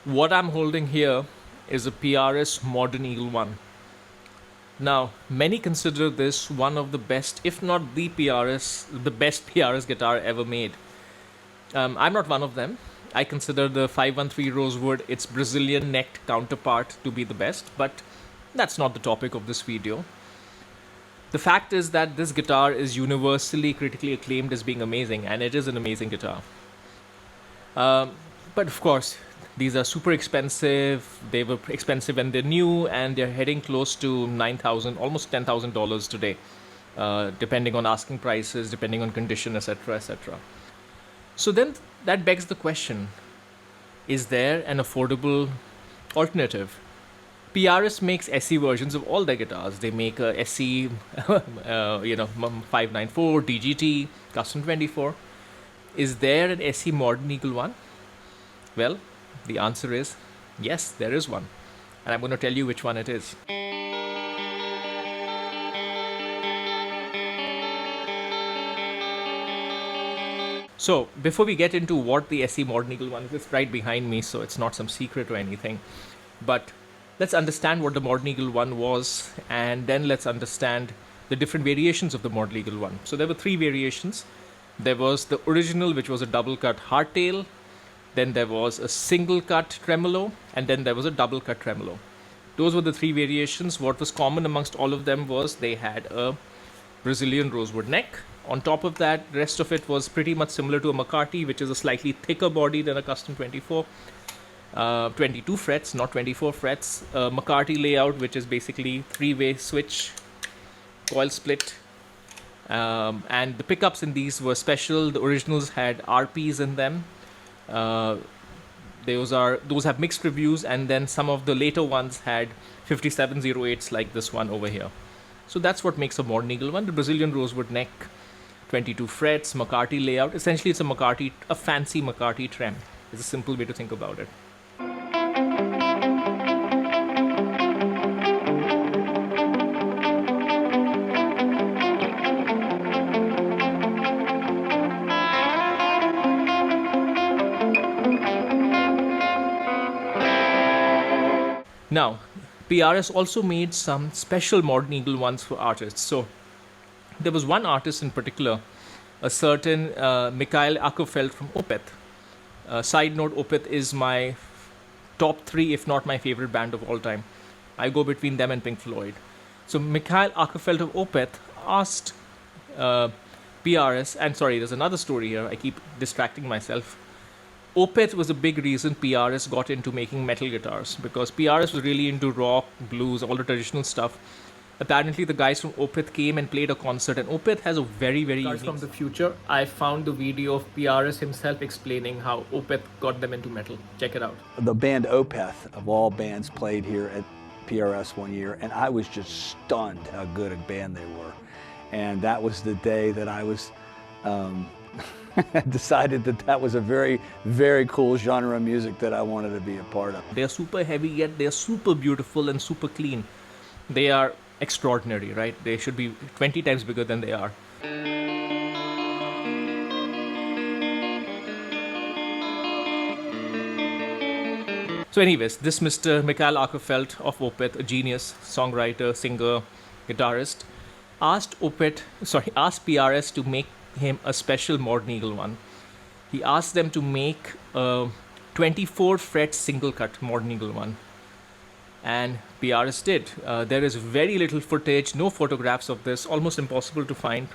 What I'm holding here is a PRS Modern Eagle 1. Now, many consider this one of the best, if not the best PRS guitar ever made. I'm not one of them. I consider the 513 Rosewood, its Brazilian necked counterpart, to be the best, but that's not the topic of this video. The fact is that this guitar is universally critically acclaimed as being amazing, and it is an amazing guitar. But of course, these are super expensive. They were expensive when they're new, and they're heading close to $9,000, almost $10,000 today, depending on asking prices, depending on condition, etc., etc. So then that begs the question: is there an affordable alternative? PRS makes SE versions of all their guitars. They make a SE, 594, DGT, Custom 24. Is there an SE Modern Eagle 1? Well, the answer is yes, there is one. And I'm going to tell you which one it is. So, before we get into what the SE Modern Eagle 1 is, it's right behind me, so it's not some secret or anything. But let's understand what the Modern Eagle 1 was, and then let's understand the different variations of the Modern Eagle 1. So there were three variations. There was the original, which was a double cut hardtail. Then there was a single cut tremolo, and then there was a double cut tremolo. Those were the three variations. What was common amongst all of them was they had a Brazilian rosewood neck. On top of that, the rest of it was pretty much similar to a McCarthy, which is a slightly thicker body than a Custom 24. 22 frets, not 24 frets. McCarthy layout, which is basically three-way switch, coil split. And the pickups in these were special. The originals had RPs in them. Those have mixed reviews, and then some of the later ones had 5708s like this one over here. So that's what makes a Modern Eagle 1. The Brazilian rosewood neck, 22 frets, McCarthy layout. Essentially, it's a fancy McCarthy trem. It's a simple way to think about it. Now, PRS also made some special Modern Eagle 1s for artists. So, there was one artist in particular, a certain Mikael Akerfeldt from Opeth. Side note, Opeth is my top 3, if not my favorite band of all time. I go between them and Pink Floyd. So, Mikael Akerfeldt of Opeth asked PRS, and sorry, there's another story here. I keep distracting myself. Opeth was a big reason PRS got into making metal guitars, because PRS was really into rock, blues, all the traditional stuff. Apparently, the guys from Opeth came and played a concert, and Opeth has a very, very unique... From the future, I found the video of PRS himself explaining how Opeth got them into metal. Check it out. The band Opeth, of all bands, played here at PRS one year, and I was just stunned how good a band they were. And that was the day that I was... decided that was a very, very cool genre of music that I wanted to be a part of. They're super heavy, yet they're super beautiful and super clean. They are extraordinary, right? They should be 20 times bigger than they are. So anyways, this Mr. Mikael Akerfeldt of Opeth, a genius, songwriter, singer, guitarist, asked PRS to make him a special Modern Eagle 1. He asked them to make a 24 fret single cut Modern Eagle 1, and PRS did. There is very little footage, no photographs of this, almost impossible to find.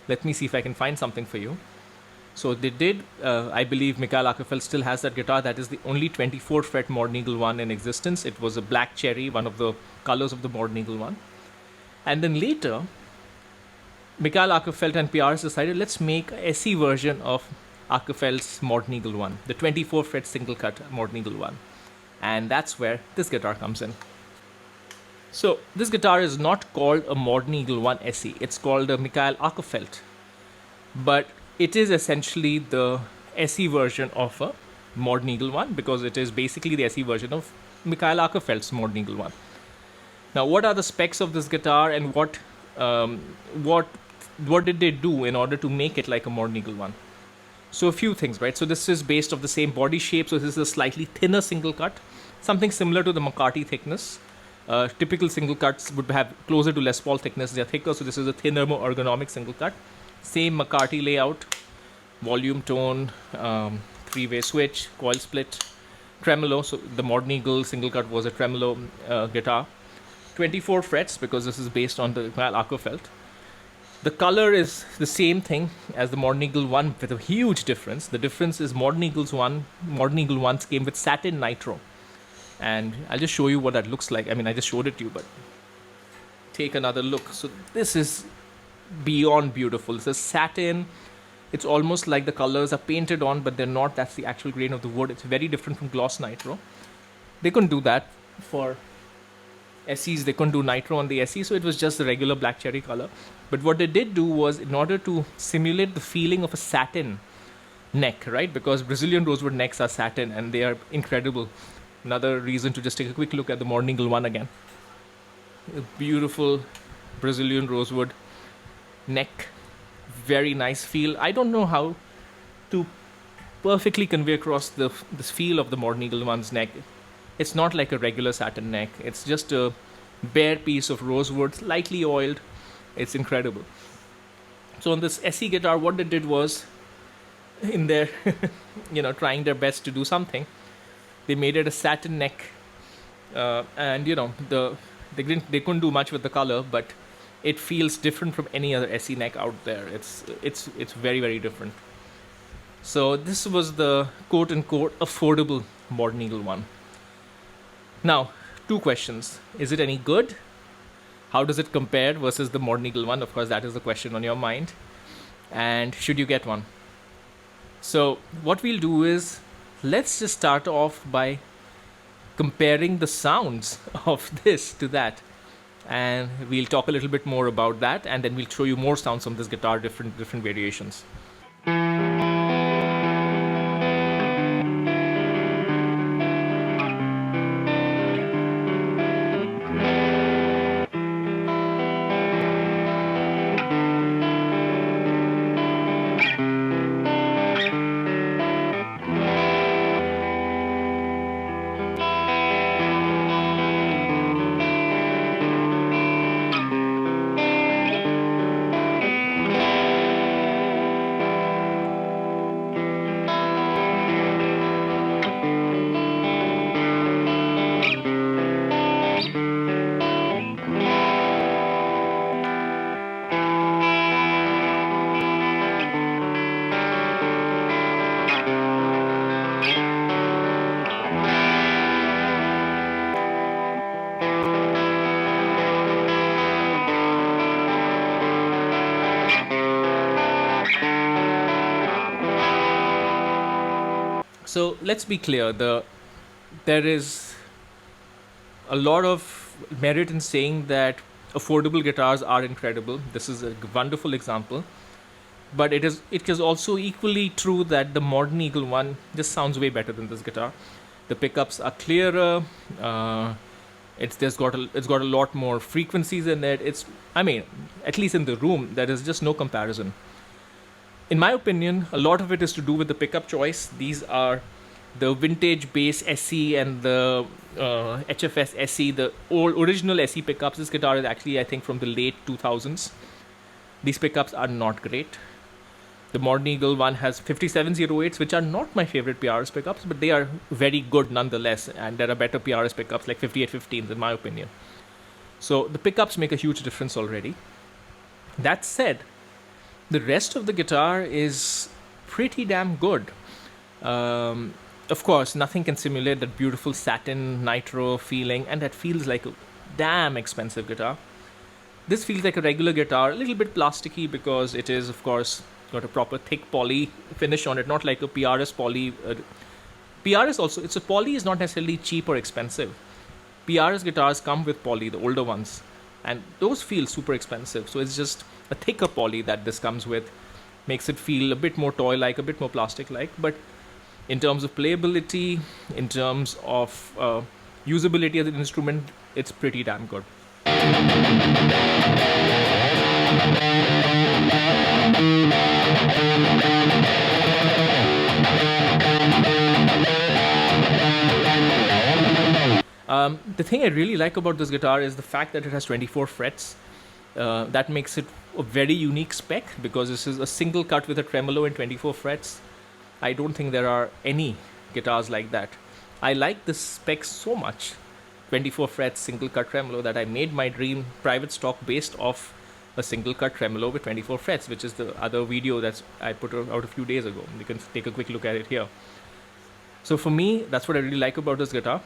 Let me see if I can find something for you. So they did. I believe Mikael Akerfeldt still has that guitar. That is the only 24 fret Modern Eagle 1 in existence. It was a black cherry, one of the colors of the Modern Eagle 1. And then later, Mikael Akerfeldt and PRS decided, let's make a SE version of Akerfeldt's Modern Eagle 1, the 24 fret single cut Modern Eagle 1. And that's where this guitar comes in. So this guitar is not called a Modern Eagle 1 SE, it's called a Mikael Akerfeldt. But it is essentially the SE version of a Modern Eagle 1, because it is basically the SE version of Mikael Akerfeldt's Modern Eagle 1. Now, what are the specs of this guitar, and what did they do in order to make it like a Modern Eagle 1? So a few things, right? So this is based off the same body shape. So this is a slightly thinner single cut, something similar to the McCarthy thickness. Typical single cuts would have closer to Les Paul thickness. They're thicker, so this is a thinner, more ergonomic single cut. Same McCarthy layout, volume, tone, three-way switch, coil split, tremolo. So the Modern Eagle single cut was a tremolo guitar. 24 frets because this is based on the Mikael Akerfeldt. The color is the same thing as the Modern Eagle 1 with a huge difference. The difference is Modern Eagle 1's came with satin nitro. And I'll just show you what that looks like. I mean, I just showed it to you, but take another look. So this is beyond beautiful. This is satin. It's almost like the colors are painted on, but they're not. That's the actual grain of the wood. It's very different from gloss nitro. They couldn't do that for SEs. They couldn't do nitro on the SE, so it was just the regular black cherry color. But what they did do was, in order to simulate the feeling of a satin neck, right? Because Brazilian rosewood necks are satin and they are incredible. Another reason to just take a quick look at the Modern Eagle 1 again. A beautiful Brazilian rosewood neck. Very nice feel. I don't know how to perfectly convey across this feel of the Modern Eagle 1's neck. It's not like a regular satin neck. It's just a bare piece of rosewood, slightly oiled. It's incredible. So on this SE guitar, what they did was, in their, trying their best to do something, they made it a satin neck, and they couldn't do much with the color, but it feels different from any other SE neck out there. It's very, very different. So this was the quote unquote affordable Modern Eagle 1. Now, two questions. Is it any good? How does it compare versus the Modern Eagle 1? Of course, that is the question on your mind. And should you get one? So what we'll do is, let's just start off by comparing the sounds of this to that. And we'll talk a little bit more about that, and then we'll show you more sounds from this guitar, different variations. So let's be clear, there is a lot of merit in saying that affordable guitars are incredible. This is a wonderful example. But it is also equally true that the Modern Eagle 1 just sounds way better than this guitar. The pickups are clearer. It's got a lot more frequencies in it. At least in the room, there is just no comparison. In my opinion, a lot of it is to do with the pickup choice. These are the vintage bass SE and the HFS SE, the old original SE pickups. This guitar is actually, I think, from the late 2000s. These pickups are not great. The Modern Eagle 1 has 5708s, which are not my favorite PRS pickups, but they are very good nonetheless, and there are better PRS pickups like 5815s in my opinion. So the pickups make a huge difference already. That said, the rest of the guitar is pretty damn good. Of course, nothing can simulate that beautiful satin nitro feeling, and that feels like a damn expensive guitar. This feels like a regular guitar, a little bit plasticky because it is, of course, got a proper thick poly finish on it, not like a PRS poly. PRS also, a poly is not necessarily cheap or expensive. PRS guitars come with poly, the older ones, and those feel super expensive. So it's just a thicker poly that this comes with, makes it feel a bit more toy-like, a bit more plastic-like. But in terms of playability, in terms of usability as an instrument, it's pretty damn good. The thing I really like about this guitar is the fact that it has 24 frets. That makes it a very unique spec because this is a single cut with a tremolo and 24 frets. I don't think there are any guitars like that. I like this spec so much, 24 frets, single cut tremolo, that I made my dream private stock based off a single cut tremolo with 24 frets, which is the other video that I put out a few days ago. You can take a quick look at it here. So for me, that's what I really like about this guitar.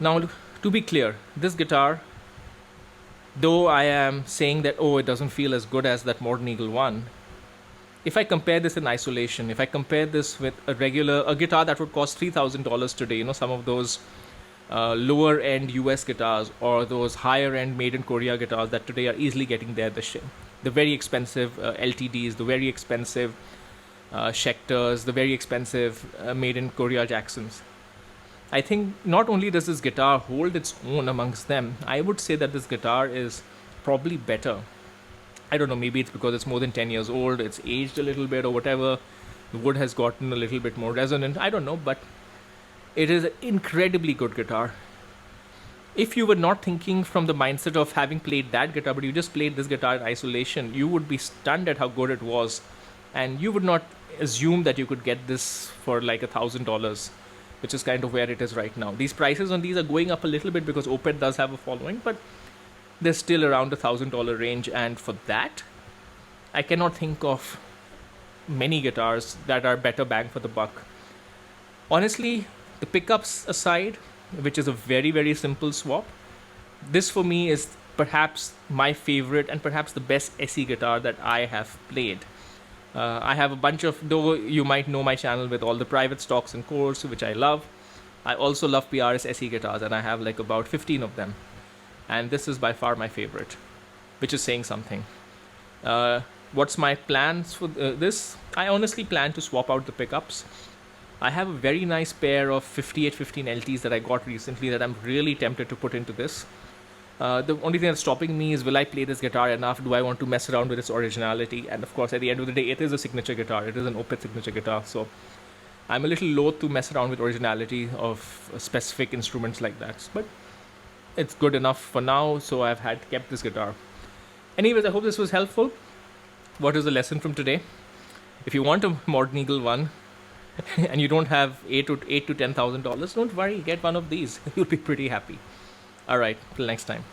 Now, to be clear, this guitar, though I am saying that, oh, it doesn't feel as good as that Modern Eagle one, if I compare this in isolation, if I compare this with a guitar that would cost $3,000 today, some of those lower end US guitars or those higher end made in Korea guitars that today are easily getting there, the very expensive LTDs, the very expensive Schecters, the very expensive made in Korea Jacksons. I think not only does this guitar hold its own amongst them, I would say that this guitar is probably better. I don't know, maybe it's because it's more than 10 years old, it's aged a little bit or whatever, the wood has gotten a little bit more resonant, I don't know, but it is an incredibly good guitar. If you were not thinking from the mindset of having played that guitar, but you just played this guitar in isolation, you would be stunned at how good it was, and you would not assume that you could get this for like $1,000. Which is kind of where it is right now. These prices on these are going up a little bit because Opeth does have a following, but they're still around $1,000 range. And for that, I cannot think of many guitars that are better bang for the buck. Honestly, the pickups aside, which is a very, very simple swap, this for me is perhaps my favorite and perhaps the best SE guitar that I have played. I have a bunch of, though you might know my channel with all the private stocks and cores, which I love. I also love PRS SE guitars, and I have like about 15 of them. And this is by far my favorite, which is saying something. What's my plans for this? I honestly plan to swap out the pickups. I have a very nice pair of 5815 LTs that I got recently that I'm really tempted to put into this. The only thing that's stopping me is, will I play this guitar enough? Do I want to mess around with its originality? And of course, at the end of the day, it is a signature guitar. It is an Opeth signature guitar. So I'm a little loath to mess around with originality of specific instruments like that. But it's good enough for now, so I've kept this guitar. Anyways, I hope this was helpful. What is the lesson from today? If you want a Modern Eagle one and you don't have $8,000 to $10,000, don't worry, get one of these. You'll be pretty happy. All right, till next time.